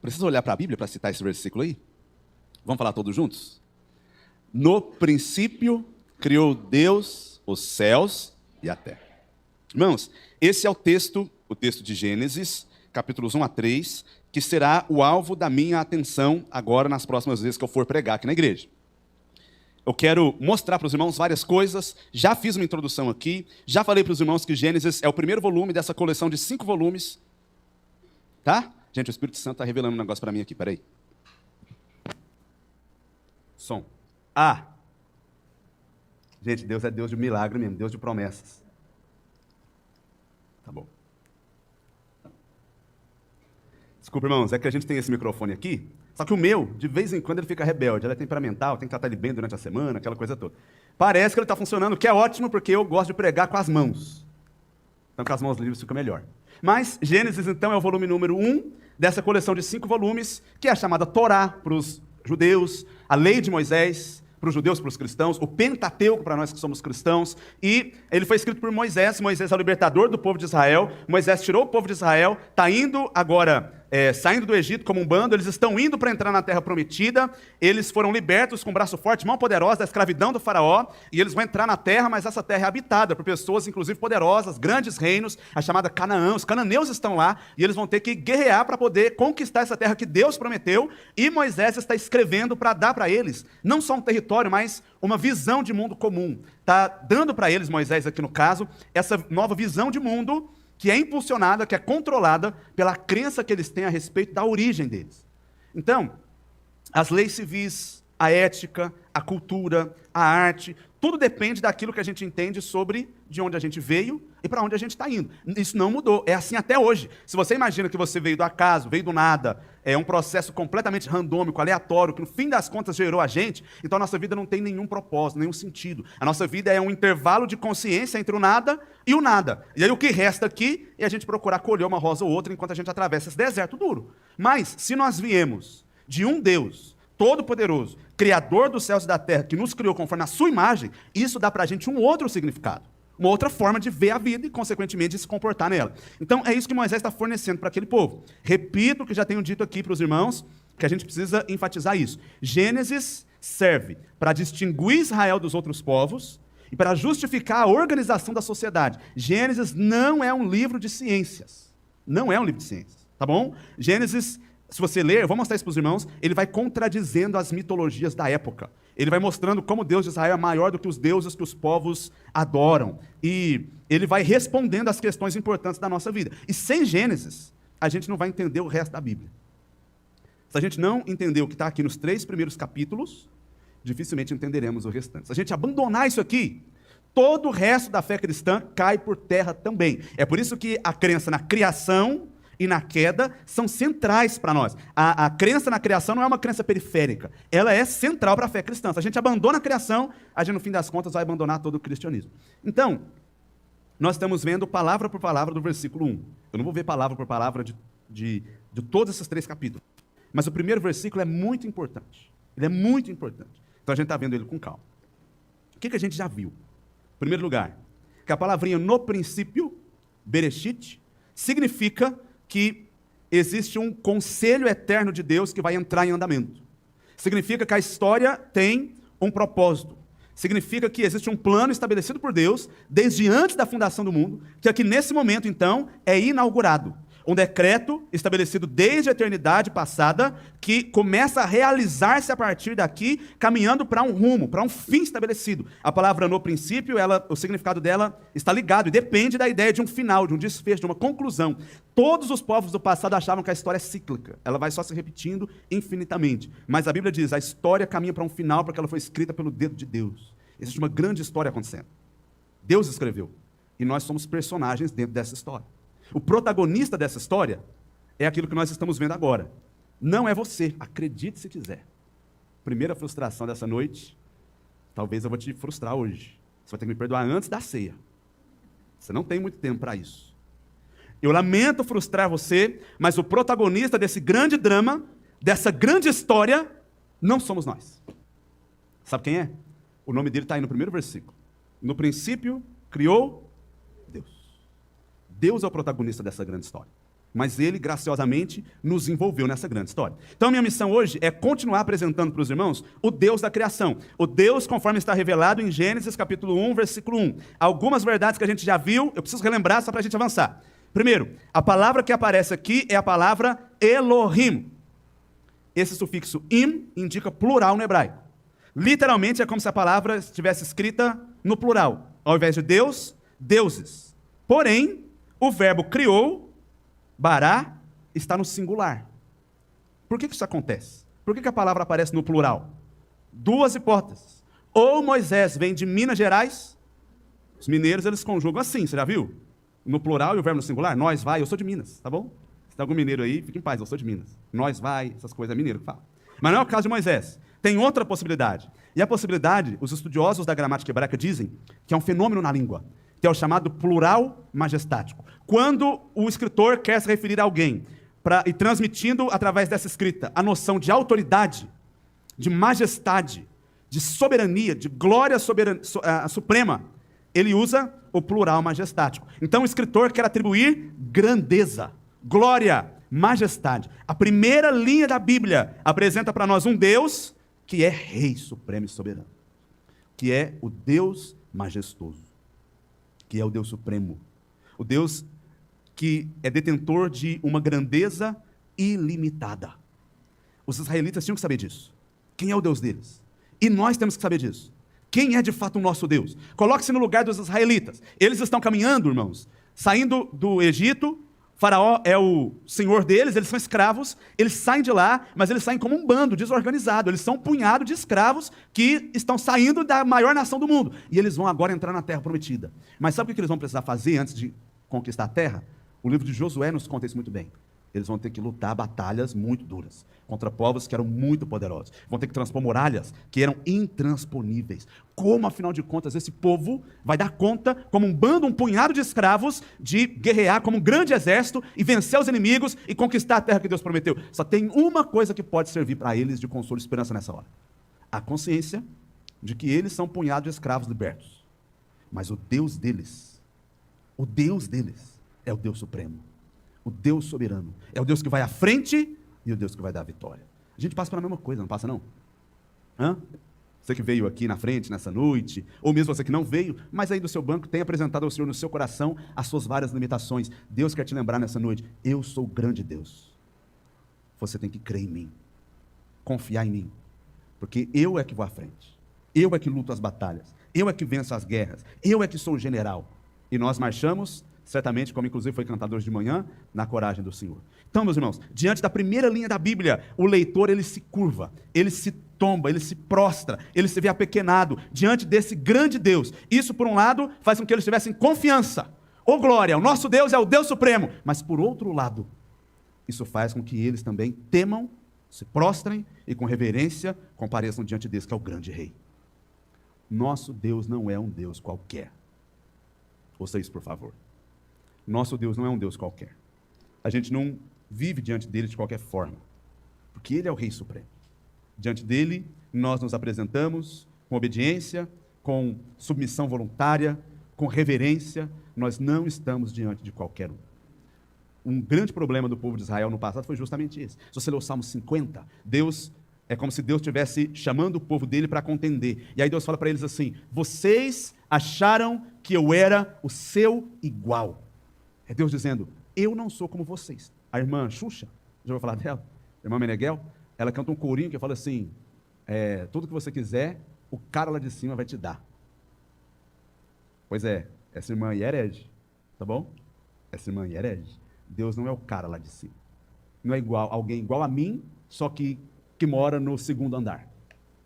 Precisa olhar para a Bíblia para citar esse versículo aí? Vamos falar todos juntos? No princípio criou Deus os céus e a terra. Irmãos, esse é o texto de Gênesis, capítulos 1 a 3, que será o alvo da minha atenção agora nas próximas vezes que eu for pregar aqui na igreja. Eu quero mostrar para os irmãos várias coisas, já fiz uma introdução aqui, já falei para os irmãos que Gênesis é o primeiro volume dessa coleção de 5 volumes, tá? Gente, o Espírito Santo está revelando um negócio para mim aqui, peraí. Som. Gente, Deus é Deus de milagre mesmo, Deus de promessas. Tá bom. Desculpa, irmãos, é que a gente tem esse microfone aqui, só que o meu, de vez em quando, ele fica rebelde, ele é temperamental, tem que tratar ele bem durante a semana, aquela coisa toda. Parece que ele está funcionando, o que é ótimo, porque eu gosto de pregar com as mãos. Então, com as mãos livres fica melhor. Mas, Gênesis, então, é o volume número 1 dessa coleção de 5 volumes, que é a chamada Torá para os judeus, a lei de Moisés para os judeus, para os cristãos, o Pentateuco para nós que somos cristãos, e ele foi escrito por Moisés. Moisés é o libertador do povo de Israel. Moisés tirou o povo de Israel, está indo agora, saindo do Egito como um bando, eles estão indo para entrar na terra prometida, eles foram libertos com braço forte, mão poderosa da escravidão do faraó, e eles vão entrar na terra, mas essa terra é habitada por pessoas, inclusive poderosas, grandes reinos, a chamada Canaã, os cananeus estão lá, e eles vão ter que guerrear para poder conquistar essa terra que Deus prometeu, e Moisés está escrevendo para dar para eles, não só um território, mas uma visão de mundo comum. Está dando para eles, Moisés aqui no caso, essa nova visão de mundo, que é impulsionada, que é controlada pela crença que eles têm a respeito da origem deles. Então, as leis civis, a ética, a cultura, a arte, tudo depende daquilo que a gente entende sobre de onde a gente veio e para onde a gente está indo. Isso não mudou, é assim até hoje. Se você imagina que você veio do acaso, veio do nada, é um processo completamente randômico, aleatório, que no fim das contas gerou a gente, então a nossa vida não tem nenhum propósito, nenhum sentido. A nossa vida é um intervalo de consciência entre o nada e o nada. E aí o que resta aqui é a gente procurar colher uma rosa ou outra enquanto a gente atravessa esse deserto duro. Mas, se nós viemos de um Deus Todo-Poderoso, Criador dos céus e da terra, que nos criou conforme a sua imagem, isso dá para a gente um outro significado, uma outra forma de ver a vida e, consequentemente, de se comportar nela. Então, é isso que Moisés está fornecendo para aquele povo. Repito o que já tenho dito aqui para os irmãos, que a gente precisa enfatizar isso. Gênesis serve para distinguir Israel dos outros povos e para justificar a organização da sociedade. Gênesis não é um livro de ciências. Não é um livro de ciências, tá bom? Gênesis, se você ler, eu vou mostrar isso para os irmãos, ele vai contradizendo as mitologias da época. Ele vai mostrando como o Deus de Israel é maior do que os deuses que os povos adoram. E ele vai respondendo às questões importantes da nossa vida. E sem Gênesis, a gente não vai entender o resto da Bíblia. Se a gente não entender o que está aqui nos 3 primeiros capítulos, dificilmente entenderemos o restante. Se a gente abandonar isso aqui, todo o resto da fé cristã cai por terra também. É por isso que a crença na criação e na queda são centrais para nós. A crença na criação não é uma crença periférica, ela é central para a fé cristã. Se a gente abandona a criação, a gente, no fim das contas, vai abandonar todo o cristianismo. Então, nós estamos vendo palavra por palavra do versículo 1. Eu não vou ver palavra por palavra de todos esses 3 capítulos. Mas o primeiro versículo é muito importante. Ele é muito importante. Então a gente está vendo ele com calma. O que a gente já viu? Em primeiro lugar, que a palavrinha no princípio, Bereshit, significa que existe um conselho eterno de Deus que vai entrar em andamento. Significa que a história tem um propósito. Significa que existe um plano estabelecido por Deus desde antes da fundação do mundo, que aqui nesse momento, então, é inaugurado. Um decreto estabelecido desde a eternidade passada, que começa a realizar-se a partir daqui, caminhando para um rumo, para um fim estabelecido. A palavra no princípio, o significado dela está ligado e depende da ideia de um final, de um desfecho, de uma conclusão. Todos os povos do passado achavam que a história é cíclica, ela vai só se repetindo infinitamente. Mas a Bíblia diz, a história caminha para um final porque ela foi escrita pelo dedo de Deus. Existe uma grande história acontecendo. Deus escreveu. E nós somos personagens dentro dessa história. O protagonista dessa história é aquilo que nós estamos vendo agora. Não é você, acredite se quiser. Primeira frustração dessa noite, talvez eu vou te frustrar hoje. Você vai ter que me perdoar antes da ceia. Você não tem muito tempo para isso. Eu lamento frustrar você, mas o protagonista desse grande drama, dessa grande história, não somos nós. Sabe quem é? O nome dele está aí no primeiro versículo. No princípio, criou Deus. Deus é o protagonista dessa grande história. Mas ele, graciosamente, nos envolveu nessa grande história. Então, minha missão hoje é continuar apresentando para os irmãos o Deus da criação. O Deus conforme está revelado em Gênesis, capítulo 1, versículo 1. Algumas verdades que a gente já viu, eu preciso relembrar só para a gente avançar. Primeiro, a palavra que aparece aqui é a palavra Elohim. Esse sufixo im indica plural no hebraico. Literalmente é como se a palavra estivesse escrita no plural. Ao invés de Deus, deuses. Porém, o verbo criou, bará, está no singular. Por que isso acontece? Por que a palavra aparece no plural? Duas hipóteses. Ou Moisés vem de Minas Gerais, os mineiros eles conjugam assim, você já viu? No plural e o verbo no singular, nós vai, eu sou de Minas, tá bom? Se tem algum mineiro aí, fique em paz, eu sou de Minas. Nós vai, essas coisas, é mineiro que fala. Mas não é o caso de Moisés. Tem outra possibilidade. E a possibilidade, os estudiosos da gramática hebraica dizem que é um fenômeno na língua, que é o chamado plural majestático. Quando o escritor quer se referir a alguém e transmitindo através dessa escrita a noção de autoridade, de majestade, de soberania, de glória suprema, ele usa o plural majestático. Então o escritor quer atribuir grandeza, glória, majestade. A primeira linha da Bíblia apresenta para nós um Deus que é Rei Supremo e Soberano, que é o Deus majestoso, que é o Deus Supremo, o Deus que é detentor de uma grandeza ilimitada. Os israelitas tinham que saber disso. Quem é o Deus deles? E nós temos que saber disso. Quem é de fato o nosso Deus? Coloque-se no lugar dos israelitas. Eles estão caminhando, irmãos, saindo do Egito. Faraó é o senhor deles, eles são escravos, eles saem de lá, mas eles saem como um bando desorganizado, eles são um punhado de escravos que estão saindo da maior nação do mundo, e eles vão agora entrar na terra prometida. Mas sabe o que eles vão precisar fazer antes de conquistar a terra? O livro de Josué nos conta isso muito bem. Eles vão ter que lutar batalhas muito duras, contra povos que eram muito poderosos. Vão ter que transpor muralhas que eram intransponíveis. Como, afinal de contas, esse povo vai dar conta, como um bando, um punhado de escravos, de guerrear como um grande exército e vencer os inimigos e conquistar a terra que Deus prometeu? Só tem uma coisa que pode servir para eles de consolo e esperança nessa hora. A consciência de que eles são um punhado de escravos libertos. Mas o Deus deles é o Deus Supremo. O Deus soberano. É o Deus que vai à frente e o Deus que vai dar a vitória. A gente passa pela mesma coisa, não passa não? Você que veio aqui na frente nessa noite, ou mesmo você que não veio, mas aí do seu banco tem apresentado ao Senhor no seu coração as suas várias limitações. Deus quer te lembrar nessa noite, eu sou o grande Deus. Você tem que crer em mim, confiar em mim, porque eu é que vou à frente. Eu é que luto as batalhas, eu é que venço as guerras, eu é que sou o general. E nós marchamos certamente, como inclusive foi cantado hoje de manhã, na coragem do Senhor. Então, meus irmãos, diante da primeira linha da Bíblia, o leitor, ele se curva, ele se tomba, ele se prostra, ele se vê apequenado diante desse grande Deus. Isso, por um lado, faz com que eles tivessem confiança. Ô glória, o nosso Deus é o Deus Supremo. Mas, por outro lado, isso faz com que eles também temam, se prostrem e com reverência compareçam diante desse que é o grande Rei. Nosso Deus não é um Deus qualquer. Ouça isso, por favor. Nosso Deus não é um Deus qualquer. A gente não vive diante dele de qualquer forma, porque ele é o Rei Supremo. Diante dele, nós nos apresentamos com obediência, com submissão voluntária, com reverência. Nós não estamos diante de qualquer um. Um grande problema do povo de Israel no passado foi justamente esse. Se você ler o Salmo 50, é como se Deus estivesse chamando o povo dele para contender. E aí Deus fala para eles assim, vocês acharam que eu era o seu igual. É Deus dizendo, eu não sou como vocês. A irmã Xuxa, já ouviu falar dela? A irmã Meneghel, ela canta um corinho que fala assim, tudo que você quiser, o cara lá de cima vai te dar. Pois é, essa irmã é herege, tá bom? Essa irmã é herege. Deus não é o cara lá de cima. Não é alguém igual a mim, só que mora no segundo andar.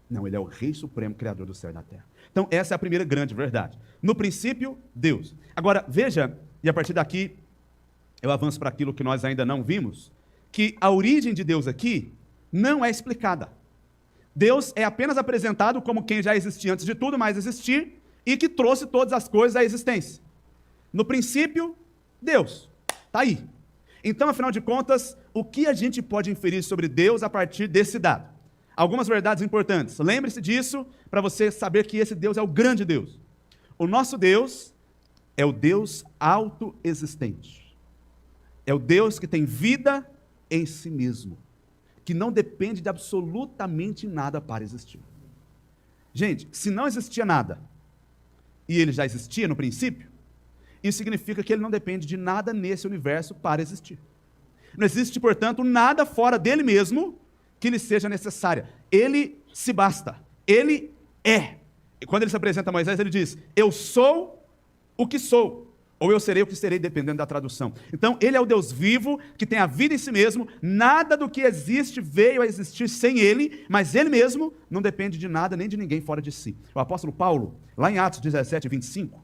Não, ele é o Rei Supremo, Criador do céu e da terra. Então, essa é a primeira grande verdade. No princípio, Deus. Agora, veja, e a partir daqui, eu avanço para aquilo que nós ainda não vimos, que a origem de Deus aqui não é explicada. Deus é apenas apresentado como quem já existia antes de tudo, mais existir, e que trouxe todas as coisas à existência. No princípio, Deus. Está aí. Então, afinal de contas, o que a gente pode inferir sobre Deus a partir desse dado? Algumas verdades importantes. Lembre-se disso para você saber que esse Deus é o grande Deus. O nosso Deus é o Deus autoexistente. É o Deus que tem vida em si mesmo, que não depende de absolutamente nada para existir. Gente, se não existia nada, e ele já existia no princípio, isso significa que ele não depende de nada nesse universo para existir. Não existe, portanto, nada fora dele mesmo que lhe seja necessária. Ele se basta. Ele é. E quando ele se apresenta a Moisés, ele diz: eu sou o que sou. Ou eu serei o que serei, dependendo da tradução. Então, ele é o Deus vivo, que tem a vida em si mesmo. Nada do que existe veio a existir sem ele, mas ele mesmo não depende de nada nem de ninguém fora de si. O apóstolo Paulo, lá em Atos 17, 25,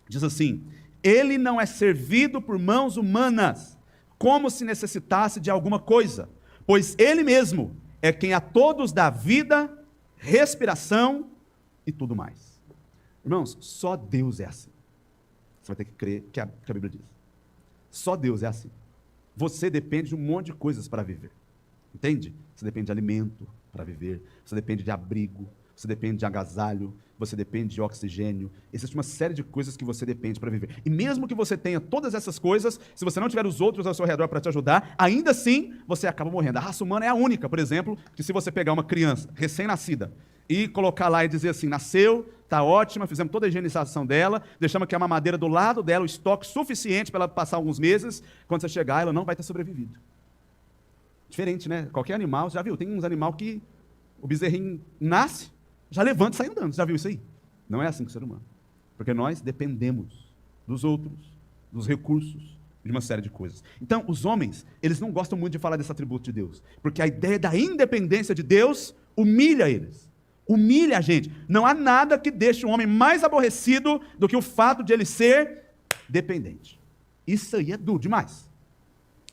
diz assim: ele não é servido por mãos humanas, como se necessitasse de alguma coisa, pois ele mesmo é quem a todos dá vida, respiração e tudo mais. Irmãos, só Deus é assim. Você vai ter que crer que a Bíblia diz. Só Deus é assim. Você depende de um monte de coisas para viver. Entende? Você depende de alimento para viver, você depende de abrigo, você depende de agasalho, você depende de oxigênio. Existe uma série de coisas que você depende para viver. E mesmo que você tenha todas essas coisas, se você não tiver os outros ao seu redor para te ajudar, ainda assim você acaba morrendo. A raça humana é a única, por exemplo, que se você pegar uma criança recém-nascida e colocar lá e dizer assim: nasceu, está ótima, fizemos toda a higienização dela, deixamos aqui a mamadeira do lado dela, o estoque suficiente para ela passar alguns meses, quando você chegar, ela não vai ter sobrevivido. Diferente, né? Qualquer animal, já viu? Tem uns animais que o bezerrinho nasce, já levanta e sai andando. Você já viu isso aí? Não é assim com o ser humano. Porque nós dependemos dos outros, dos recursos, de uma série de coisas. Então, os homens, eles não gostam muito de falar desse atributo de Deus, porque a ideia da independência de Deus humilha eles. Humilha a gente. Não há nada que deixe o homem mais aborrecido do que o fato de ele ser dependente. Isso aí é duro demais.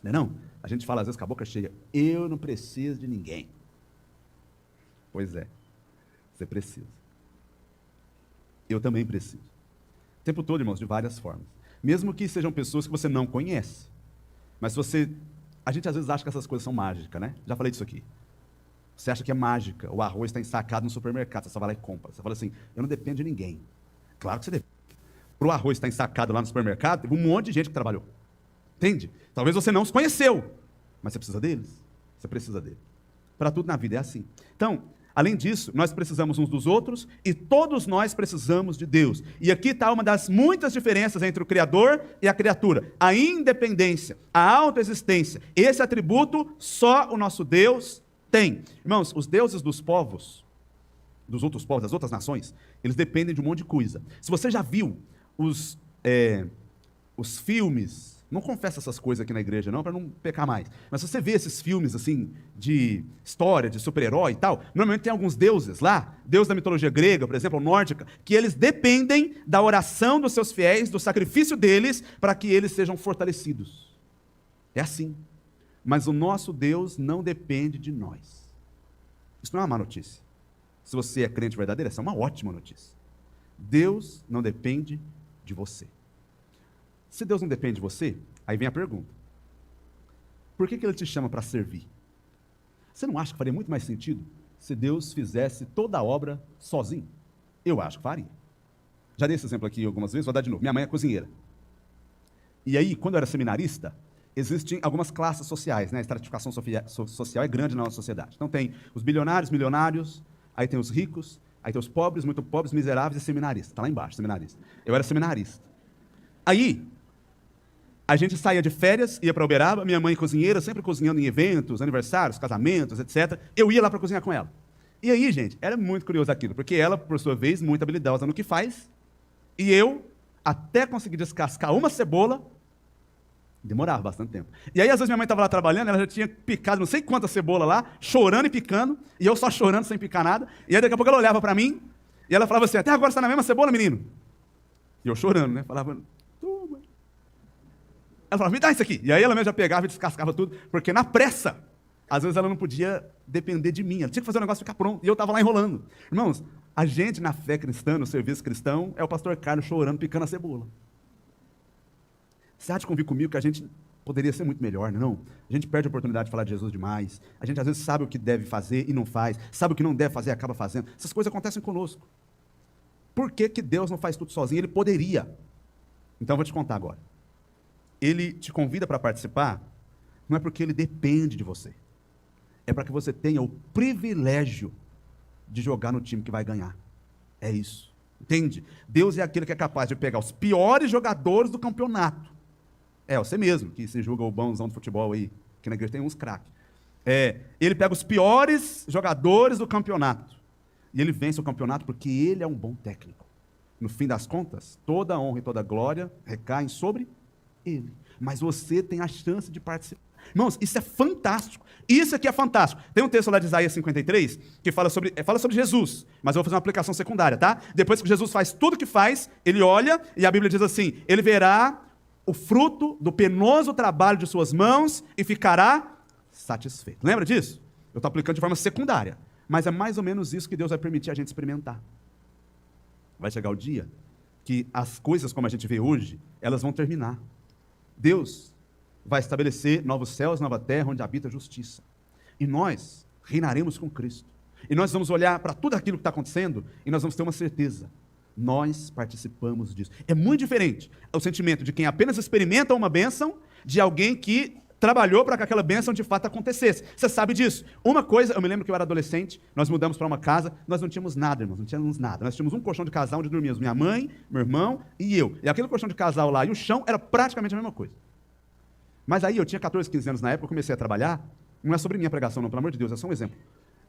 Não é não? A gente fala às vezes com a boca cheia: eu não preciso de ninguém. Pois é, você precisa. Eu também preciso. O tempo todo, irmãos, de várias formas. Mesmo que sejam pessoas que você não conhece. Mas a gente às vezes acha que essas coisas são mágicas, né? Já falei disso aqui. Você acha que é mágica, o arroz está ensacado no supermercado, você só vai lá e compra. Você fala assim: eu não dependo de ninguém. Claro que você depende. Para o arroz estar ensacado lá no supermercado, teve um monte de gente que trabalhou. Entende? Talvez você não os conheceu, mas você precisa deles. Você precisa dele. Para tudo na vida é assim. Então, além disso, nós precisamos uns dos outros e todos nós precisamos de Deus. E aqui está uma das muitas diferenças entre o Criador e a criatura. A independência, a autoexistência. Esse atributo só o nosso Deus tem. Irmãos, os deuses dos povos, dos outros povos, das outras nações, eles dependem de um monte de coisa. Se você já viu os filmes, não confessa essas coisas aqui na igreja não, para não pecar mais, mas se você vê esses filmes assim, de história, de super-herói e tal, normalmente tem alguns deuses lá, deus da mitologia grega, por exemplo, nórdica, que eles dependem da oração dos seus fiéis, do sacrifício deles, para que eles sejam fortalecidos. É assim. Mas o nosso Deus não depende de nós. Isso não é uma má notícia. Se você é crente verdadeiro, essa é uma ótima notícia. Deus não depende de você. Se Deus não depende de você, aí vem a pergunta: por que Ele te chama para servir? Você não acha que faria muito mais sentido se Deus fizesse toda a obra sozinho? Eu acho que faria. Já dei esse exemplo aqui algumas vezes, vou dar de novo. Minha mãe é cozinheira. E aí, quando eu era seminarista, existem algumas classes sociais, né? A estratificação social é grande na nossa sociedade. Então tem os bilionários, milionários, aí tem os ricos, aí tem os pobres, muito pobres, miseráveis e seminaristas. Está lá embaixo, seminarista. Eu era seminarista. Aí, a gente saía de férias, ia para Uberaba, minha mãe cozinheira, sempre cozinhando em eventos, aniversários, casamentos, etc. Eu ia lá para cozinhar com ela. E aí, gente, era muito curioso aquilo, porque ela, por sua vez, muito habilidosa no que faz, e eu, até conseguir descascar uma cebola, demorava bastante tempo. E aí, às vezes, minha mãe estava lá trabalhando, ela já tinha picado não sei quanta cebola lá, chorando e picando, e eu só chorando sem picar nada. E aí, daqui a pouco, ela olhava para mim, e ela falava assim: até agora você está na mesma cebola, menino? E eu chorando, né? Falava: toma. Ela falava: me dá isso aqui. E aí, ela mesmo já pegava e descascava tudo, porque na pressa, às vezes, ela não podia depender de mim. Ela tinha que fazer o negócio ficar pronto, e eu estava lá enrolando. Irmãos, a gente na fé cristã, no serviço cristão, é o pastor Carlos chorando, picando a cebola. Você há de convir comigo que a gente poderia ser muito melhor, não? A gente perde a oportunidade de falar de Jesus demais. A gente às vezes sabe o que deve fazer e não faz. Sabe o que não deve fazer e acaba fazendo. Essas coisas acontecem conosco. Por que Deus não faz tudo sozinho? Ele poderia. Então eu vou te contar agora. ele te convida para participar, não é porque ele depende de você. É para que você tenha o privilégio de jogar no time que vai ganhar. É isso. Entende? Deus é aquele que é capaz de pegar os piores jogadores do campeonato. É, você mesmo, que se julga o bonzão do futebol aí, que na igreja tem uns craques. Ele pega os piores jogadores do campeonato. E ele vence o campeonato porque ele é um bom técnico. No fim das contas, toda a honra e toda a glória recaem sobre ele. Mas você tem a chance de participar. Irmãos, isso é fantástico. Isso aqui é fantástico. Tem um texto lá de Isaías 53 que fala sobre Jesus, mas eu vou fazer uma aplicação secundária, tá? Depois que Jesus faz tudo o que faz, ele olha e a Bíblia diz assim: ele verá o fruto do penoso trabalho de suas mãos e ficará satisfeito. Lembra disso? Eu estou aplicando de forma secundária, mas é mais ou menos isso que Deus vai permitir a gente experimentar. Vai chegar o dia que as coisas como a gente vê hoje, elas vão terminar. Deus vai estabelecer novos céus, nova terra, onde habita a justiça. E nós reinaremos com Cristo. E nós vamos olhar para tudo aquilo que está acontecendo e nós vamos ter uma certeza. Nós participamos disso. É muito diferente o sentimento de quem apenas experimenta uma bênção de alguém que trabalhou para que aquela bênção de fato acontecesse. Você sabe disso. Uma coisa, eu me lembro que eu era adolescente, nós mudamos para uma casa, nós não tínhamos nada, irmãos, não tínhamos nada. Nós tínhamos um colchão de casal onde dormíamos minha mãe, meu irmão e eu. E aquele colchão de casal lá e o chão era praticamente a mesma coisa. Mas aí eu tinha 14, 15 anos na época, eu comecei a trabalhar. Não é sobre minha pregação não, pelo amor de Deus, é só um exemplo.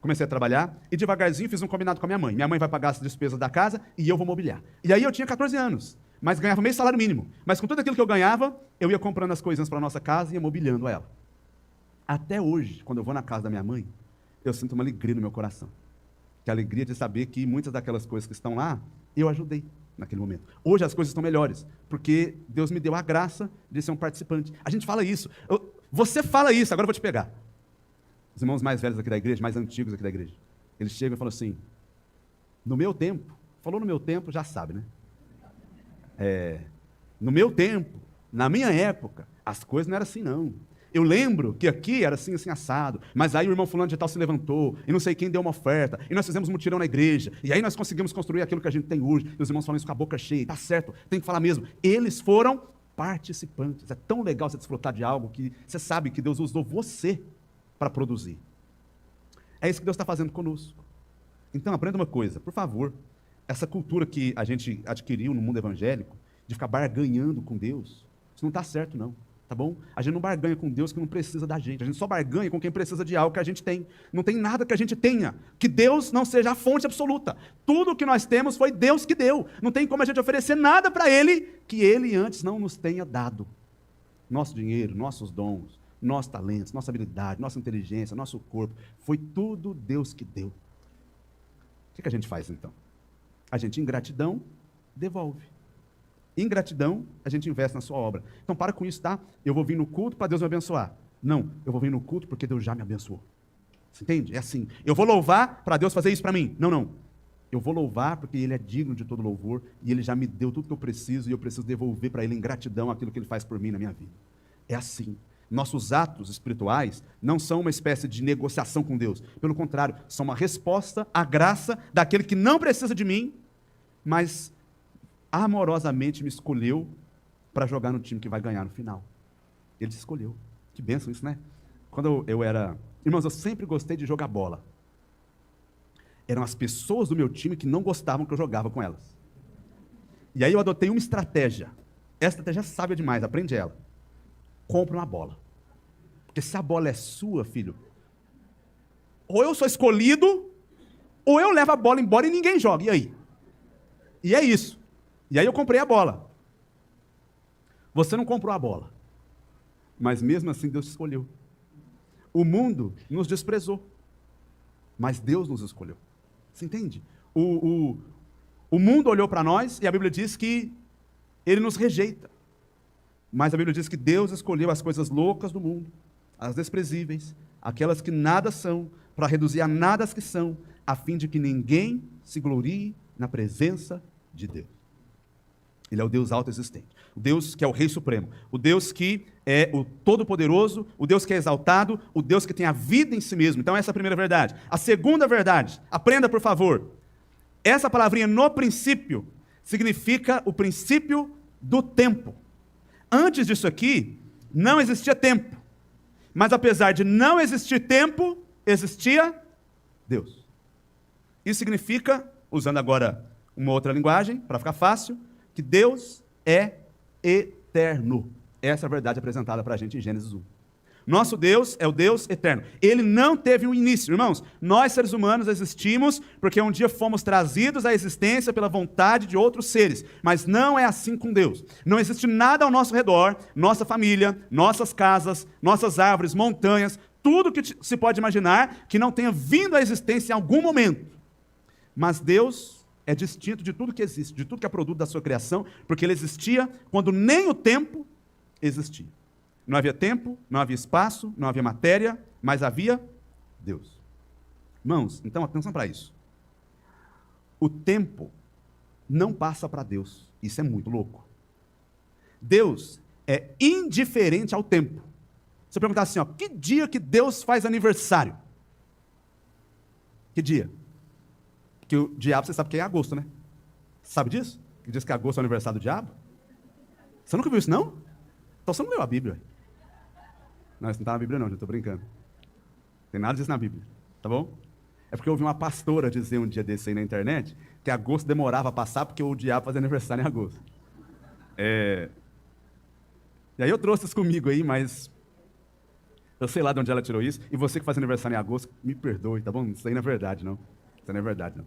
Comecei a trabalhar e devagarzinho fiz um combinado com a minha mãe. Minha mãe vai pagar as despesas da casa e eu vou mobiliar. E aí eu tinha 14 anos, mas ganhava meio salário mínimo. Mas com tudo aquilo que eu ganhava, eu ia comprando as coisinhas para a nossa casa e ia mobiliando ela. Até hoje, quando eu vou na casa da minha mãe, eu sinto uma alegria no meu coração. Que é a alegria de saber que muitas daquelas coisas que estão lá, eu ajudei naquele momento. Hoje as coisas estão melhores, porque Deus me deu a graça de ser um participante. A gente fala isso. Você fala isso, agora eu vou te pegar. Os irmãos mais velhos aqui da igreja, mais antigos aqui da igreja, eles chegam e falam assim: no meu tempo, falou no meu tempo, já sabe, né? No meu tempo, na minha época, as coisas não eram assim, não. Eu lembro que aqui era assim, assim, assado, mas aí o irmão fulano de tal se levantou, e não sei quem deu uma oferta, e nós fizemos um mutirão na igreja, e aí nós conseguimos construir aquilo que a gente tem hoje, e os irmãos falam isso com a boca cheia, tá certo, tem que falar mesmo. Eles foram participantes. É tão legal você desfrutar de algo que você sabe que Deus usou você para produzir. É isso que Deus está fazendo conosco. Então, aprenda uma coisa, por favor. Essa cultura que a gente adquiriu no mundo evangélico, de ficar barganhando com Deus, isso não está certo, não. Tá bom? A gente não barganha com Deus que não precisa da gente. A gente só barganha com quem precisa de algo que a gente tem. Não tem nada que a gente tenha que Deus não seja a fonte absoluta. Tudo que nós temos foi Deus que deu. Não tem como a gente oferecer nada para Ele que Ele antes não nos tenha dado. Nosso dinheiro, nossos dons, nossos talentos, nossa habilidade, nossa inteligência, nosso corpo, foi tudo Deus que deu. O que a gente faz então? A gente, em gratidão, devolve. Em gratidão, a gente investe na sua obra. Então, para com isso, tá? Eu vou vir no culto para Deus me abençoar. Não, eu vou vir no culto porque Deus já me abençoou. Você entende? É assim. Eu vou louvar para Deus fazer isso para mim. Não, não. Eu vou louvar porque Ele é digno de todo louvor e Ele já me deu tudo que eu preciso e eu preciso devolver para Ele em gratidão aquilo que Ele faz por mim na minha vida. É assim. Nossos atos espirituais não são uma espécie de negociação com Deus. Pelo contrário, são uma resposta à graça daquele que não precisa de mim, mas amorosamente me escolheu para jogar no time que vai ganhar no final. Ele te escolheu. Que bênção isso, né? Quando eu era... Irmãos, eu sempre gostei de jogar bola. Eram as pessoas do meu time que não gostavam que eu jogava com elas. E aí eu adotei uma estratégia. Essa estratégia é sábia demais, aprende ela. Compre uma bola. Porque se a bola é sua, filho, ou eu sou escolhido, ou eu levo a bola embora e ninguém joga. E aí? E é isso. E aí eu comprei a bola. Você não comprou a bola. Mas mesmo assim Deus te escolheu. O mundo nos desprezou. Mas Deus nos escolheu. Você entende? O mundo olhou para nós e a Bíblia diz que ele nos rejeita. Mas a Bíblia diz que Deus escolheu as coisas loucas do mundo, as desprezíveis, aquelas que nada são, para reduzir a nada as que são, a fim de que ninguém se glorie na presença de Deus. Ele é o Deus autoexistente, o Deus que é o Rei Supremo, o Deus que é o Todo-Poderoso, o Deus que é exaltado, o Deus que tem a vida em si mesmo. Então essa é a primeira verdade. A segunda verdade, aprenda por favor, essa palavrinha no princípio significa o princípio do tempo. antes disso aqui, não existia tempo. Mas apesar de não existir tempo, existia Deus. Isso significa, usando agora uma outra linguagem, para ficar fácil, que Deus é eterno. Essa é a verdade apresentada para a gente em Gênesis 1. Nosso Deus é o Deus eterno. Ele não teve um início. Irmãos, nós seres humanos existimos porque um dia fomos trazidos à existência pela vontade de outros seres. Mas não é assim com Deus. Não existe nada ao nosso redor, nossa família, nossas casas, nossas árvores, montanhas, tudo que se pode imaginar que não tenha vindo à existência em algum momento. Mas Deus é distinto de tudo que existe, de tudo que é produto da sua criação, porque ele existia quando nem o tempo existia. Não havia tempo, não havia espaço, não havia matéria, mas havia Deus. Irmãos, então atenção para isso. O tempo não passa para Deus. Isso é muito louco. Deus é indiferente ao tempo. Se eu perguntar assim, que dia que Deus faz aniversário? Que dia? Que o diabo, você sabe que é em agosto, né? Sabe disso? Que diz que agosto é o aniversário do diabo? Você nunca viu isso, não? Então você não leu a Bíblia. Não, isso não está na Bíblia não, já estou brincando. Tem nada disso na Bíblia, tá bom? É porque eu ouvi uma pastora dizer um dia desse aí na internet que agosto demorava a passar porque o diabo fazia aniversário em agosto. E aí eu trouxe isso comigo aí, mas eu sei lá de onde ela tirou isso. E você que faz aniversário em agosto, me perdoe, tá bom? Isso aí não é verdade, não. Isso não é verdade, não.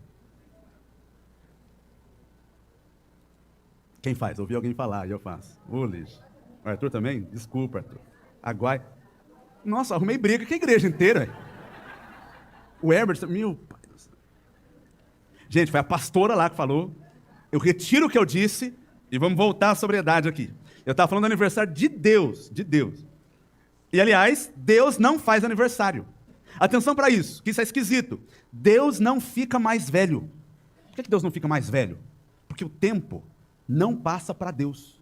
Quem faz? Ouvi alguém falar e eu faço. Ô, lixo. O Arthur também? Desculpa, Arthur. Aguai. Nossa, arrumei briga com a igreja inteira. O Herbert, meu pai do céu. Gente, foi a pastora lá que falou. Eu retiro o que eu disse e vamos voltar à sobriedade aqui. Eu estava falando do aniversário de Deus, de Deus. E, aliás, Deus não faz aniversário. Atenção para isso, que isso é esquisito. Deus não fica mais velho. Por que Deus não fica mais velho? Porque o tempo não passa para Deus.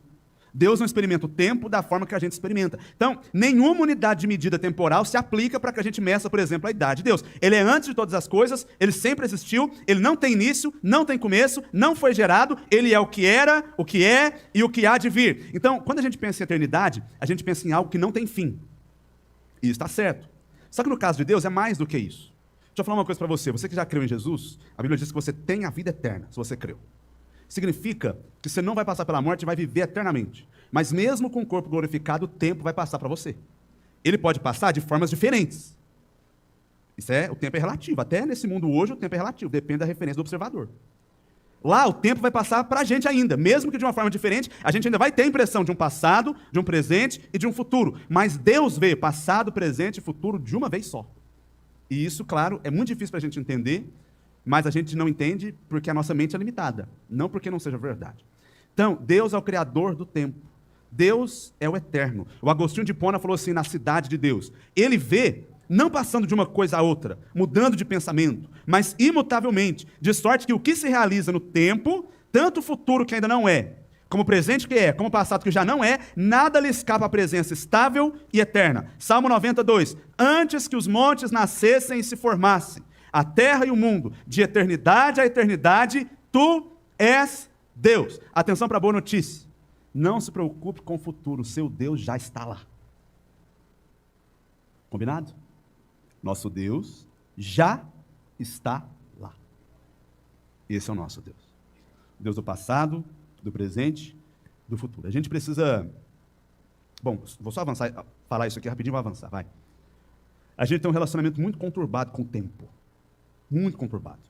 Deus não experimenta o tempo da forma que a gente experimenta. Então, nenhuma unidade de medida temporal se aplica para que a gente meça, por exemplo, a idade de Deus. Ele é antes de todas as coisas, ele sempre existiu, ele não tem início, não tem começo, não foi gerado, ele é o que era, o que é e o que há de vir. Então, quando a gente pensa em eternidade, a gente pensa em algo que não tem fim. E isso está certo. Só que no caso de Deus é mais do que isso. Deixa eu falar uma coisa para você. Você que já creu em Jesus, a Bíblia diz que você tem a vida eterna, se você creu. Significa que você não vai passar pela morte e vai viver eternamente. Mas mesmo com o corpo glorificado, o tempo vai passar para você. Ele pode passar de formas diferentes. O tempo é relativo. Até nesse mundo hoje, o tempo é relativo. Depende da referência do observador. Lá, o tempo vai passar para a gente ainda. Mesmo que de uma forma diferente, a gente ainda vai ter a impressão de um passado, de um presente e de um futuro. Mas Deus vê passado, presente e futuro de uma vez só. E isso, claro, é muito difícil para a gente entender, mas a gente não entende porque a nossa mente é limitada, não porque não seja verdade. Então, Deus é o criador do tempo. Deus é o eterno. O Agostinho de Hipona falou assim, na cidade de Deus. Ele vê, não passando de uma coisa a outra, mudando de pensamento, mas imutavelmente, de sorte que o que se realiza no tempo, tanto o futuro que ainda não é, como o presente que é, como o passado que já não é, nada lhe escapa à presença estável e eterna. Salmo 92. Antes que os montes nascessem e se formassem, a terra e o mundo, de eternidade a eternidade, tu és Deus. Atenção para a boa notícia. Não se preocupe com o futuro, seu Deus já está lá. Combinado? Nosso Deus já está lá. Esse é o nosso Deus. Deus do passado, do presente, do futuro. A gente precisa... Bom, vou só avançar, falar isso aqui rapidinho, vou avançar, vai. A gente tem um relacionamento muito conturbado com o tempo. Muito conturbado.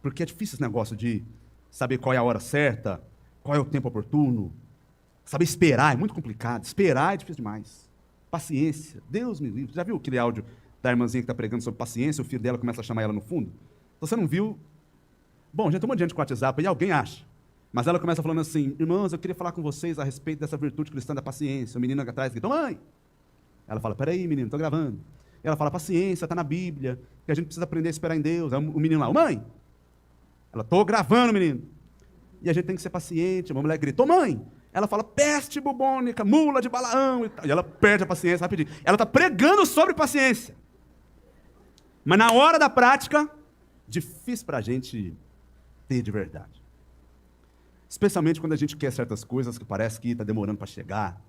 Porque é difícil esse negócio de saber qual é a hora certa, qual é o tempo oportuno. Saber esperar é muito complicado. Esperar é difícil demais. Paciência. Deus me livre. Já viu aquele áudio da irmãzinha que está pregando sobre paciência? O filho dela começa a chamar ela no fundo. Então, você não viu? Bom, já estamos adiante com o WhatsApp e alguém acha. Mas ela começa falando assim, irmãos, eu queria falar com vocês a respeito dessa virtude cristã da paciência. O menino atrás grita, mãe! Ela fala, peraí, menino, estou gravando. E ela fala, paciência, está na Bíblia, que a gente precisa aprender a esperar em Deus. Aí o menino lá, mãe! Ela, estou gravando, menino. E a gente tem que ser paciente. A mulher grita, mãe! Ela fala, peste bubônica, mula de Balaão. E ela perde a paciência rapidinho. Ela está pregando sobre paciência. Mas na hora da prática, difícil para a gente ter de verdade. Especialmente quando a gente quer certas coisas que parece que está demorando para chegar.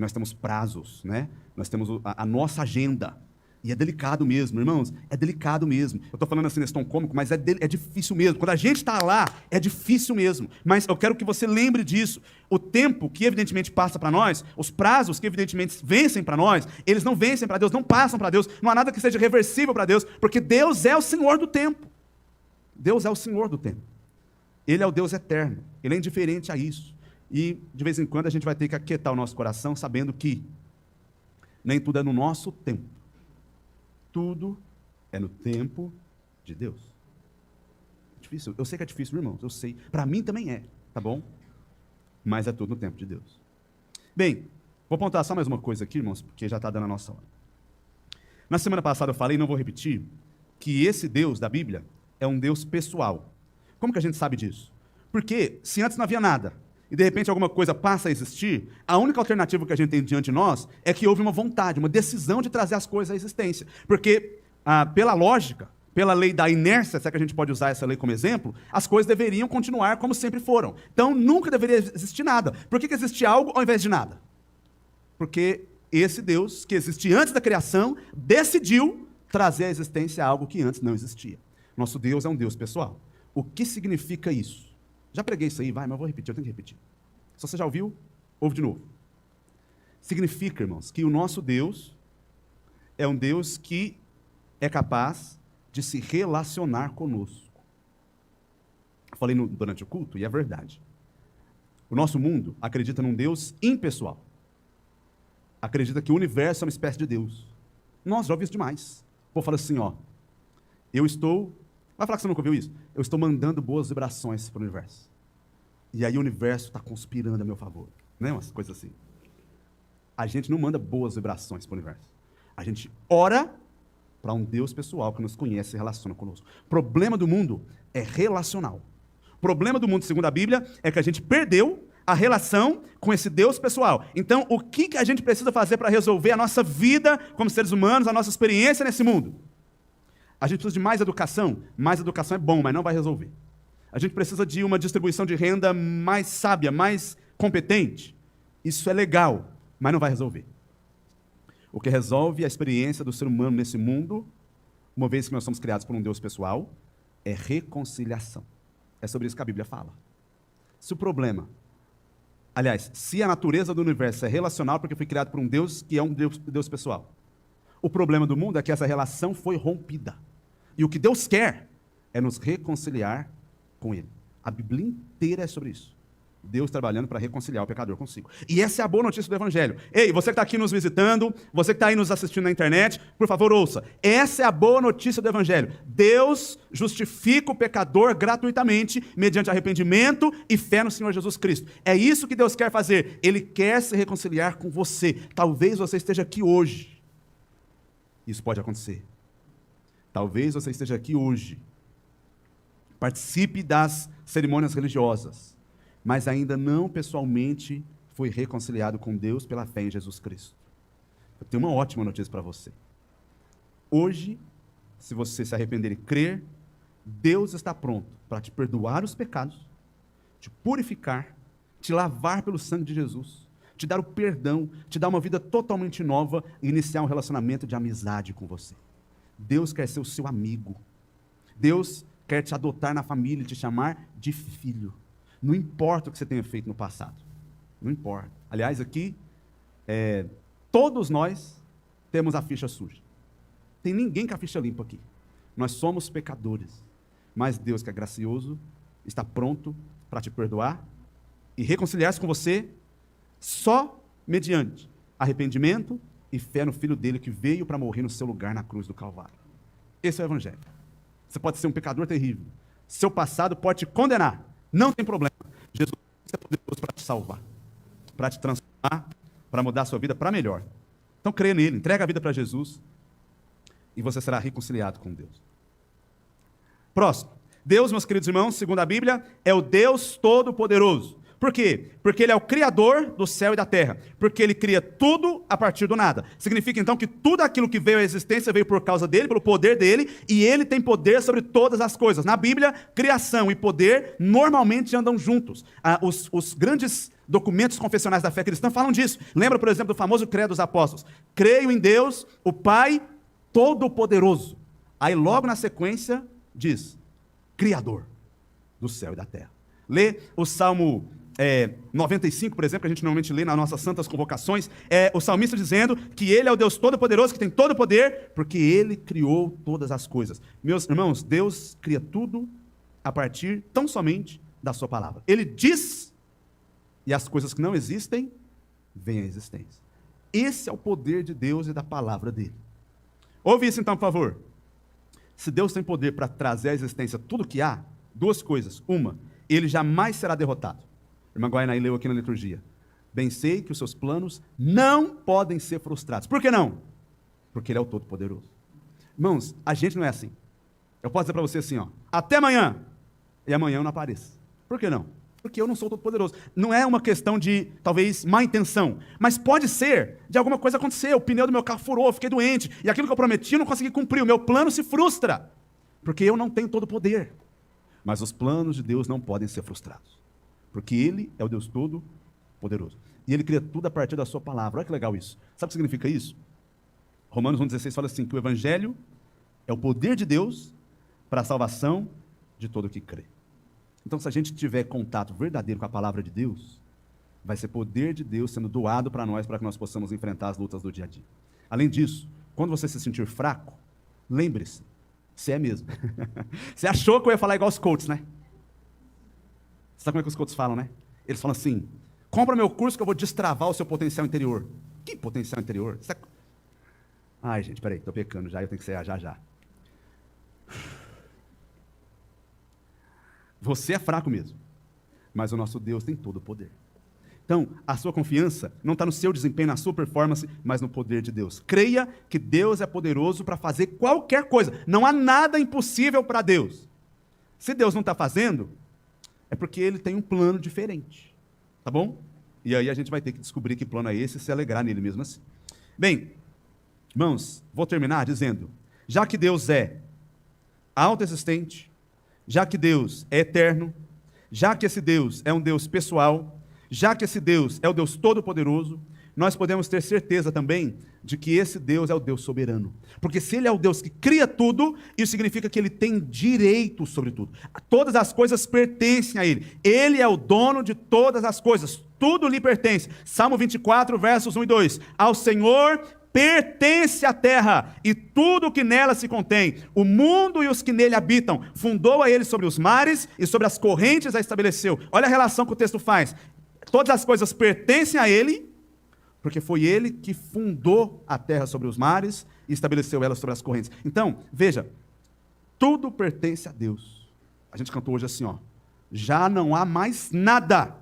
nós temos prazos, né? Nós temos a nossa agenda. E é delicado mesmo, irmãos, é delicado mesmo. Eu estou falando assim nesse tom cômico, mas é difícil mesmo. Quando a gente está lá, é difícil mesmo. Mas eu quero que você lembre disso. O tempo que evidentemente passa para nós, os prazos que evidentemente vencem para nós, eles não vencem para Deus, não passam para Deus. Não há nada que seja reversível para Deus, porque Deus é o Senhor do tempo. Deus é o Senhor do tempo. Ele é o Deus eterno. Ele é indiferente a isso. E de vez em quando a gente vai ter que aquietar o nosso coração, sabendo que nem tudo é no nosso tempo. Tudo é no tempo de Deus. É difícil, eu sei que é difícil, irmãos, eu sei. Para mim também é, tá bom? Mas é tudo no tempo de Deus. Bem, vou apontar só mais uma coisa aqui, irmãos, porque já está dando a nossa hora. Na semana passada eu falei, não vou repetir, que esse Deus da Bíblia é um Deus pessoal. Como que a gente sabe disso? Porque se antes não havia nada, e de repente alguma coisa passa a existir, a única alternativa que a gente tem diante de nós é que houve uma vontade, uma decisão de trazer as coisas à existência. Porque, pela lógica, pela lei da inércia, se é que a gente pode usar essa lei como exemplo, as coisas deveriam continuar como sempre foram. Então, nunca deveria existir nada. Por que existe algo ao invés de nada? Porque esse Deus, que existia antes da criação, decidiu trazer à existência algo que antes não existia. Nosso Deus é um Deus pessoal. O que significa isso? Já preguei isso aí, mas eu vou repetir, eu tenho que repetir. Se você já ouviu, ouve de novo. Significa, irmãos, que o nosso Deus é um Deus que é capaz de se relacionar conosco. Eu falei durante o culto, e é verdade. O nosso mundo acredita num Deus impessoal. Acredita que o universo é uma espécie de Deus. Nós já ouvimos demais. O povo fala assim, ó, vai falar que você nunca ouviu isso? Eu estou mandando boas vibrações para o universo. E aí o universo está conspirando a meu favor. Não é umas coisas assim. A gente não manda boas vibrações para o universo. A gente ora para um Deus pessoal que nos conhece e se relaciona conosco. O problema do mundo é relacional. O problema do mundo, segundo a Bíblia, é que a gente perdeu a relação com esse Deus pessoal. Então, o que a gente precisa fazer para resolver a nossa vida como seres humanos, a nossa experiência nesse mundo? A gente precisa de mais educação é bom, mas não vai resolver. A gente precisa de uma distribuição de renda mais sábia, mais competente. Isso é legal, mas não vai resolver. O que resolve a experiência do ser humano nesse mundo, uma vez que nós somos criados por um Deus pessoal, é reconciliação. É sobre isso que a Bíblia fala. Se a natureza do universo é relacional, porque foi criado por um Deus que é um Deus pessoal. O problema do mundo é que essa relação foi rompida. E o que Deus quer é nos reconciliar com Ele. A Bíblia inteira é sobre isso. Deus trabalhando para reconciliar o pecador consigo. E essa é a boa notícia do Evangelho. Ei, você que está aqui nos visitando, você que está aí nos assistindo na internet, por favor, ouça. Essa é a boa notícia do Evangelho. Deus justifica o pecador gratuitamente, mediante arrependimento e fé no Senhor Jesus Cristo. É isso que Deus quer fazer. Ele quer se reconciliar com você. Talvez você esteja aqui hoje. Isso pode acontecer. Talvez você esteja aqui hoje. Participe das cerimônias religiosas, mas ainda não pessoalmente foi reconciliado com Deus pela fé em Jesus Cristo. Eu tenho uma ótima notícia para você. Hoje, se você se arrepender e crer, Deus está pronto para te perdoar os pecados, te purificar, te lavar pelo sangue de Jesus, te dar o perdão, te dar uma vida totalmente nova e iniciar um relacionamento de amizade com você. Deus quer ser o seu amigo. Deus quer te adotar na família e te chamar de filho. Não importa o que você tenha feito no passado. Não importa. Aliás, aqui, todos nós temos a ficha suja. Tem ninguém com a ficha limpa aqui. Nós somos pecadores. Mas Deus, que é gracioso, está pronto para te perdoar e reconciliar-se com você só mediante arrependimento e fé no Filho dele que veio para morrer no seu lugar na cruz do Calvário. Esse é o Evangelho. Você pode ser um pecador terrível. Seu passado pode te condenar. Não tem problema. Jesus é poderoso para te salvar, para te transformar, para mudar a sua vida para melhor. Então creia nele, entrega a vida para Jesus e você será reconciliado com Deus. Próximo. Deus, meus queridos irmãos, segundo a Bíblia, é o Deus Todo-Poderoso. Por quê? Porque Ele é o Criador do céu e da terra. Porque Ele cria tudo a partir do nada. Significa então que tudo aquilo que veio à existência veio por causa dEle, pelo poder dEle, e Ele tem poder sobre todas as coisas. Na Bíblia, criação e poder normalmente andam juntos. Os grandes documentos confessionais da fé cristã falam disso. Lembra, por exemplo, do famoso credo dos apóstolos? Creio em Deus, o Pai Todo-Poderoso. Aí logo na sequência diz, Criador do céu e da terra. Lê o Salmo 95, por exemplo, que a gente normalmente lê nas nossas santas convocações, o salmista dizendo que ele é o Deus Todo-Poderoso, que tem todo o poder, porque ele criou todas as coisas. Meus irmãos, Deus cria tudo a partir tão somente da sua palavra. Ele diz, e as coisas que não existem, vêm à existência. Esse é o poder de Deus e da palavra dele. Ouve isso então, por favor. Se Deus tem poder para trazer à existência tudo que há, duas coisas. Uma, ele jamais será derrotado. A irmã Guaianaí leu aqui na liturgia. Bem sei que os seus planos não podem ser frustrados. Por que não? Porque ele é o Todo-Poderoso. Irmãos, a gente não é assim. Eu posso dizer para você assim, até amanhã. E amanhã eu não apareço. Por que não? Porque eu não sou Todo-Poderoso. Não é uma questão de, talvez, má intenção. Mas pode ser de alguma coisa acontecer. O pneu do meu carro furou, eu fiquei doente. E aquilo que eu prometi eu não consegui cumprir. O meu plano se frustra. Porque eu não tenho todo o poder. Mas os planos de Deus não podem ser frustrados. Porque Ele é o Deus Todo-Poderoso. E Ele cria tudo a partir da sua palavra. Olha que legal isso. Sabe o que significa isso? Romanos 1,16 fala assim, que o Evangelho é o poder de Deus para a salvação de todo o que crê. Então, se a gente tiver contato verdadeiro com a palavra de Deus, vai ser poder de Deus sendo doado para que nós possamos enfrentar as lutas do dia a dia. Além disso, quando você se sentir fraco, lembre-se, você é mesmo. Você achou que eu ia falar igual os coaches, né? Você sabe como é que os coaches falam, né? Eles falam assim, compra meu curso que eu vou destravar o seu potencial interior. Que potencial interior? Ai, gente, peraí, estou pecando já, eu tenho que ser já. Você é fraco mesmo, mas o nosso Deus tem todo o poder. Então, a sua confiança não está no seu desempenho, na sua performance, mas no poder de Deus. Creia que Deus é poderoso para fazer qualquer coisa. Não há nada impossível para Deus. Se Deus não está fazendo, é porque Ele tem um plano diferente. Tá bom? E aí a gente vai ter que descobrir que plano é esse e se alegrar nele mesmo assim. Bem, irmãos, vou terminar dizendo, já que Deus é autoexistente, já que Deus é eterno, já que esse Deus é um Deus pessoal, já que esse Deus é o Deus Todo-Poderoso, nós podemos ter certeza também de que esse Deus é o Deus soberano. Porque se Ele é o Deus que cria tudo, isso significa que Ele tem direito sobre tudo. Todas as coisas pertencem a Ele. Ele é o dono de todas as coisas. Tudo lhe pertence. Salmo 24, versos 1 e 2. Ao Senhor pertence a terra e tudo o que nela se contém, o mundo e os que nele habitam. Fundou a Ele sobre os mares e sobre as correntes a estabeleceu. Olha a relação que o texto faz. Todas as coisas pertencem a Ele, porque foi Ele que fundou a terra sobre os mares e estabeleceu ela sobre as correntes. Então, veja, tudo pertence a Deus. A gente cantou hoje assim, já não há mais nada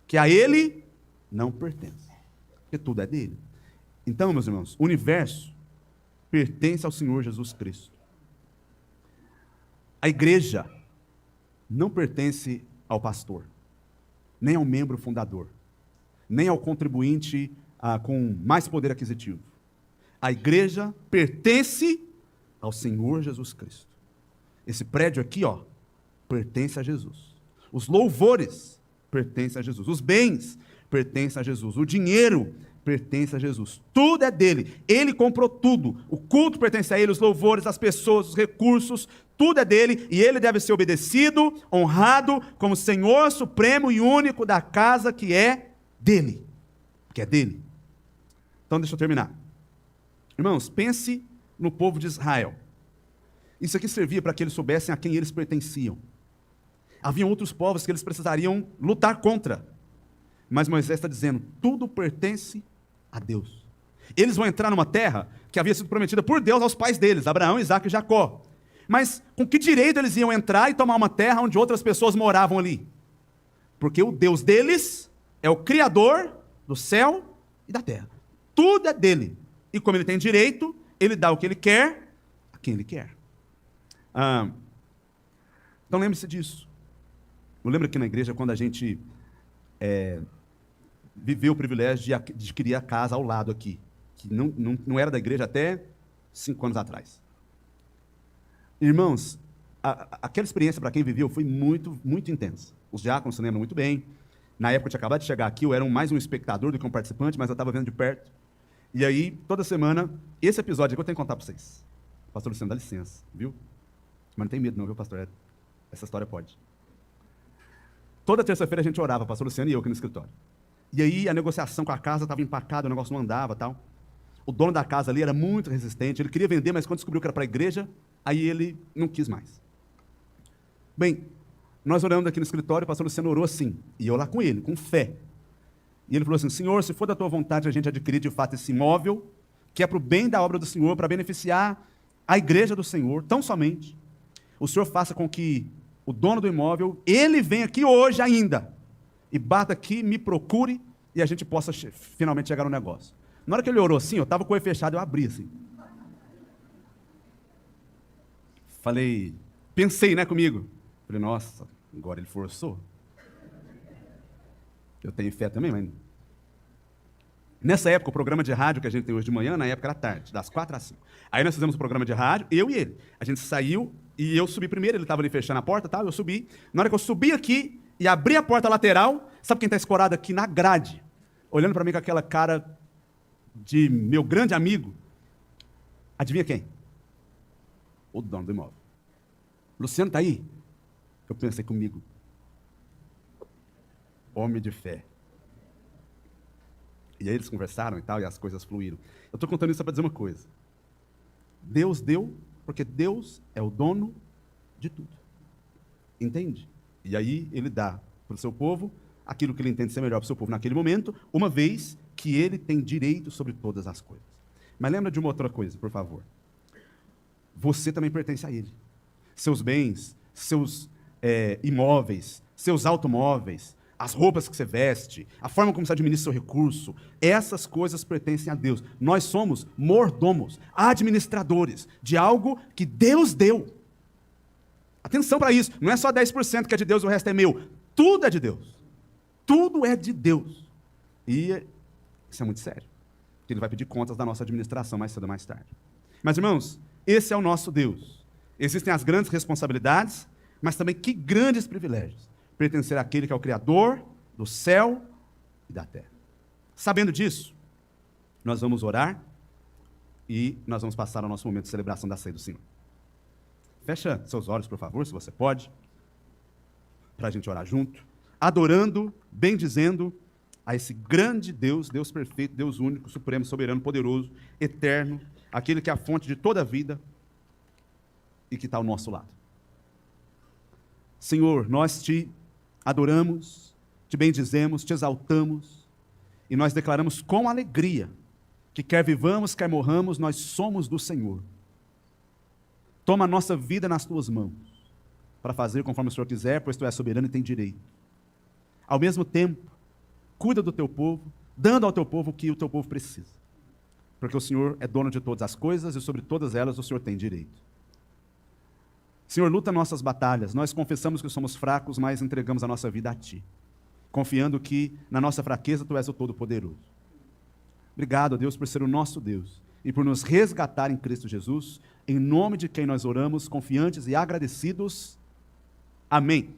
que a Ele não pertence, porque tudo é dele. Então, meus irmãos, o universo pertence ao Senhor Jesus Cristo. A igreja não pertence ao pastor, nem ao membro fundador, nem ao contribuinte com mais poder aquisitivo. A igreja pertence ao Senhor Jesus Cristo. Esse prédio aqui, pertence a Jesus. Os louvores pertencem a Jesus. Os bens pertencem a Jesus. O dinheiro pertence a Jesus. Tudo é dele. Ele comprou tudo. O culto pertence a ele, os louvores, as pessoas, os recursos, tudo é dele e ele deve ser obedecido, honrado como Senhor supremo e único da casa que é dele. Que é dele. Então deixa eu terminar. Irmãos, pense no povo de Israel. Isso aqui servia para que eles soubessem a quem eles pertenciam. Havia outros povos que eles precisariam lutar contra. Mas Moisés está dizendo, tudo pertence a Deus. Eles vão entrar numa terra que havia sido prometida por Deus aos pais deles, Abraão, Isaque e Jacó. Mas com que direito eles iam entrar e tomar uma terra onde outras pessoas moravam ali? Porque o Deus deles é o Criador do céu e da terra. Tudo é dele. E como ele tem direito, ele dá o que ele quer a quem ele quer. Então lembre-se disso. Eu lembro aqui na igreja quando a gente viveu o privilégio de adquirir a casa ao lado aqui, que não era da igreja até 5 anos atrás. Irmãos, aquela experiência para quem viveu foi muito, muito intensa. Os diáconos se lembram muito bem. Na época eu tinha acabado de chegar aqui, eu era mais um espectador do que um participante, mas eu estava vendo de perto. E aí, toda semana, esse episódio aqui eu tenho que contar para vocês. Pastor Luciano, dá licença, viu? Mas não tem medo não, viu, pastor? Essa história pode. Toda terça-feira a gente orava, pastor Luciano e eu aqui no escritório. E aí a negociação com a casa estava empacada, o negócio não andava e tal. O dono da casa ali era muito resistente, ele queria vender, mas quando descobriu que era para a igreja, aí ele não quis mais. Bem, nós oramos aqui no escritório, o pastor Luciano orou assim, e eu lá com ele, com fé. E ele falou assim, Senhor, se for da tua vontade a gente adquirir de fato esse imóvel, que é para o bem da obra do Senhor, para beneficiar a igreja do Senhor, tão somente, o Senhor faça com que o dono do imóvel, ele venha aqui hoje ainda, e bata aqui, me procure, e a gente possa finalmente chegar no negócio. Na hora que ele orou assim, eu estava com o olho fechado, eu abri assim. Falei, pensei, né, comigo. Falei, nossa, agora ele forçou. Eu tenho fé também, mas... Nessa época, o programa de rádio que a gente tem hoje de manhã, na época era tarde, das 4 às 5. Aí nós fizemos o programa de rádio, eu e ele. A gente saiu e eu subi primeiro, ele estava ali fechando a porta e tal, eu subi. Na hora que eu subi aqui e abri a porta lateral, sabe quem está escorado aqui na grade? Olhando para mim com aquela cara de meu grande amigo. Adivinha quem? O dono do imóvel. Luciano está aí? Eu pensei comigo. Homem de fé. E aí eles conversaram e tal, e as coisas fluíram. Eu estou contando isso para dizer uma coisa. Deus deu, porque Deus é o dono de tudo. Entende? E aí ele dá para o seu povo aquilo que ele entende ser melhor para o seu povo naquele momento, uma vez que ele tem direito sobre todas as coisas. Mas lembra de uma outra coisa, por favor. Você também pertence a ele. Seus bens, seus imóveis, seus automóveis, as roupas que você veste, a forma como você administra seu recurso, essas coisas pertencem a Deus. Nós somos mordomos, administradores de algo que Deus deu. Atenção para isso, não é só 10% que é de Deus e o resto é meu. Tudo é de Deus. Tudo é de Deus. E isso é muito sério. Porque Ele vai pedir contas da nossa administração mais cedo ou mais tarde. Mas, irmãos, esse é o nosso Deus. Existem as grandes responsabilidades, mas também que grandes privilégios. Pertencer àquele que é o Criador do céu e da terra. Sabendo disso, nós vamos orar e nós vamos passar ao nosso momento de celebração da ceia do Senhor. Fecha seus olhos, por favor, se você pode, para a gente orar junto, adorando, bendizendo a esse grande Deus, Deus perfeito, Deus único, supremo, soberano, poderoso, eterno, aquele que é a fonte de toda a vida e que está ao nosso lado. Senhor, nós te adoramos, te bendizemos, te exaltamos, e nós declaramos com alegria que quer vivamos, quer morramos, nós somos do Senhor. Toma a nossa vida nas tuas mãos, para fazer conforme o Senhor quiser, pois tu és soberano e tem direito. Ao mesmo tempo, cuida do teu povo, dando ao teu povo o que o teu povo precisa. Porque o Senhor é dono de todas as coisas e sobre todas elas o Senhor tem direito. Senhor, luta nossas batalhas. Nós confessamos que somos fracos, mas entregamos a nossa vida a Ti, confiando que na nossa fraqueza Tu és o Todo-Poderoso. Obrigado, Deus, por ser o nosso Deus e por nos resgatar em Cristo Jesus, em nome de quem nós oramos, confiantes e agradecidos. Amém.